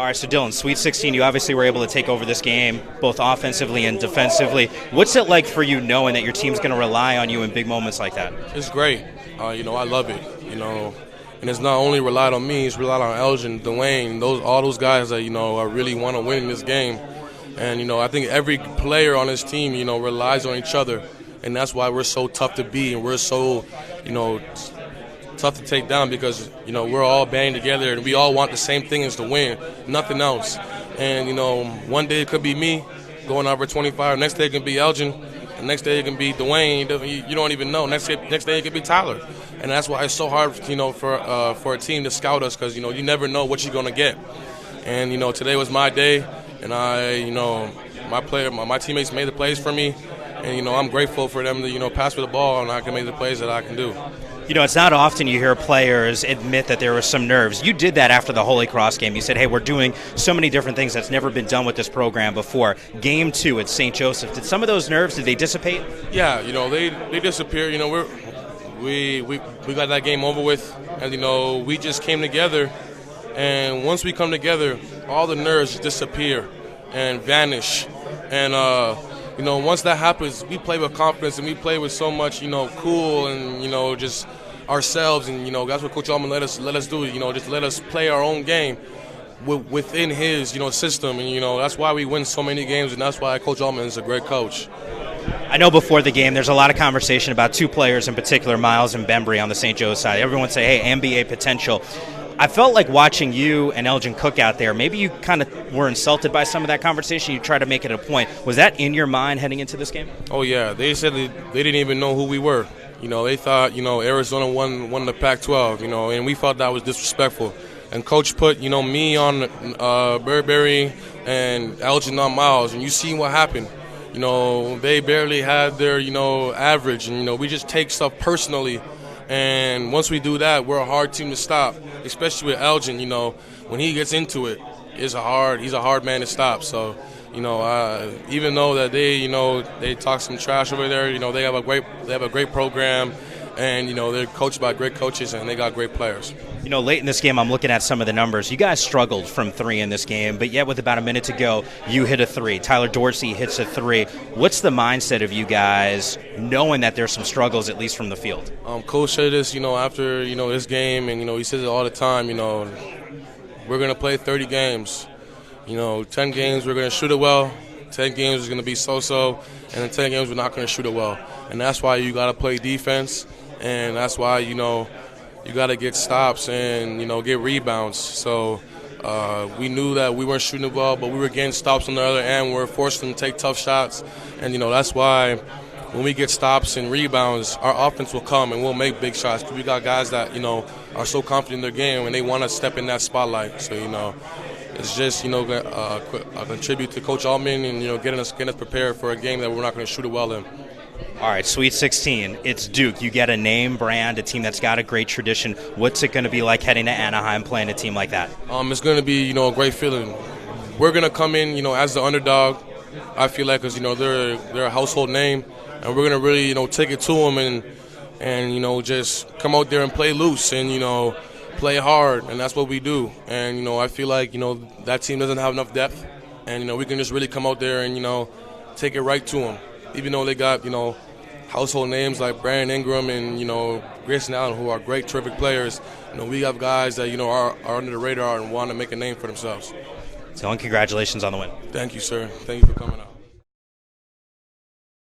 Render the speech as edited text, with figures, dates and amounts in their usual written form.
All right, so Dillon, Sweet 16, you obviously were able to take over this game, both offensively and defensively. What's it like for you knowing that your team's going to rely on you in big moments like that? It's great. I love it. And it's not only relied on me; it's relied on Elgin, Dwayne, all those guys that really want to win this game. And I think every player on this team, relies on each other, and that's why we're so tough to beat, and we're so, tough to take down because we're all banding together and we all want the same thing as to win, nothing else. And one day it could be me going over 25, next day it can be Elgin, the next day it can be Dwayne. You don't even know. Next day it could be Tyler. And that's why it's so hard, for a team to scout us because you never know what you're gonna get. And today was my day, and my teammates made the plays for me, and I'm grateful for them to pass me the ball and I can make the plays that I can do. It's not often you hear players admit that there were some nerves. You did that after the Holy Cross game. You said, hey, we're doing so many different things that's never been done with this program before. Game 2 at St. Joseph. Did some of those nerves, did they dissipate? Yeah, they disappear. We got that game over with, and, we just came together. And once we come together, all the nerves disappear and vanish. And, once that happens, we play with confidence and we play with so much, cool and, just ourselves. And, that's what Coach Allman let us do, just let us play our own game within his, system. And, that's why we win so many games, and that's why Coach Allman is a great coach. I know before the game there's a lot of conversation about two players in particular, Miles and Bembry on the St. Joe side. Everyone say, hey, NBA potential. I felt like watching you and Elgin cook out there, maybe you kind of were insulted by some of that conversation. You tried to make it a point. Was that in your mind heading into this game? Oh, yeah. They said they didn't even know who we were. They thought, Arizona won the Pac-12, and we thought that was disrespectful. And Coach put, me on Burberry and Elgin on Miles, and you see what happened. They barely had their, average, and, we just take stuff personally. And once we do that, we're a hard team to stop, especially with Elgin. When he gets into it, he's a hard man to stop. So, even though that they talk some trash over there, they have a great program, and they're coached by great coaches and they got great players. Late in this game, I'm looking at some of the numbers. You guys struggled from 3 in this game, but yet with about a minute to go, you hit a 3. Tyler Dorsey hits a 3. What's the mindset of you guys knowing that there's some struggles, at least from the field? Coach said this, after, this game, and, he says it all the time, we're going to play 30 games. 10 games we're going to shoot it well, 10 games is going to be so-so, and in 10 games we're not going to shoot it well. And that's why you got to play defense, and that's why, you got to get stops and, get rebounds. So we knew that we weren't shooting it well, but we were getting stops on the other end. We were forcing them to take tough shots. And, that's why when we get stops and rebounds, our offense will come and we'll make big shots. Because we got guys that, are so confident in their game and they want to step in that spotlight. So, it's just, contribute to Coach Allman and, getting us prepared for a game that we're not going to shoot it well in. All right, Sweet 16, it's Duke. You get a name brand, a team that's got a great tradition. What's it going to be like heading to Anaheim playing a team like that? It's going to be, a great feeling. We're going to come in, as the underdog. I feel like because, they're a household name, and we're going to really, take it to them and just come out there and play loose and, play hard, and that's what we do. And, I feel like, that team doesn't have enough depth, and, we can just really come out there and, take it right to them. Even though they got, household names like Brandon Ingram and, Grayson Allen, who are great, terrific players, we have guys that, are under the radar and want to make a name for themselves. So, congratulations on the win. Thank you, sir. Thank you for coming out.